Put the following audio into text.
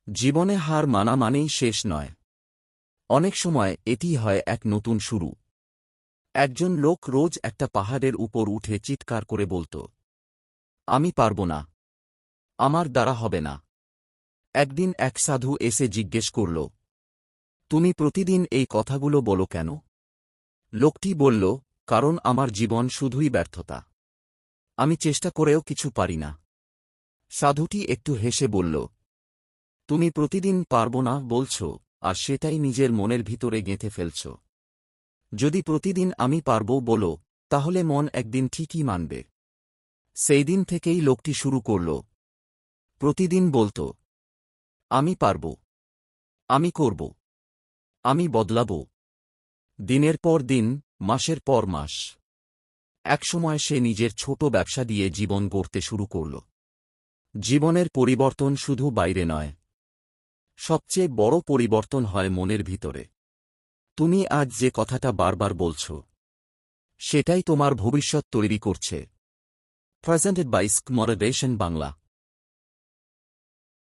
জীবনে হার মানা মানেই শেষ নয়। অনেক সময় এটি হয় এক নতুন শুরু। একজন লোক রোজ একটা পাহাড়ের উপর উঠে চিৎকার করে বলত, আমি পারব না, আমার দ্বারা হবে না। একদিন এক সাধু এসে জিজ্ঞেস করল, তুমি প্রতিদিন এই কথাগুলো বলো কেন? লোকটি বলল, কারণ আমার জীবন শুধুই ব্যর্থতা। আমি চেষ্টা করেও কিছু পারি না। সাধুটি একটু হেসে বলল, তুমি প্রতিদিন পারব না বলছ, আর সেটাই নিজের মনের ভিতরে গেঁথে ফেলছ। যদি প্রতিদিন আমি পারব বলো, তাহলে মন একদিন ঠিকই মানবে। সেই দিন থেকেই লোকটি শুরু করল। প্রতিদিন বলত, আমি পারব, আমি করব, আমি বদলাব। দিনের পর দিন, মাসের পর মাস। একসময় সে নিজের ছোট ব্যবসা দিয়ে জীবন গড়তে শুরু করল। জীবনের পরিবর্তন শুধু বাইরে নয়, সবচেয়ে বড় পরিবর্তন হয় মনের ভিতরে। তুমি আজ যে কথাটা বারবার বলছ, সেটাই তোমার ভবিষ্যৎ তৈরি করছে। Presented by SK motivation Bangla.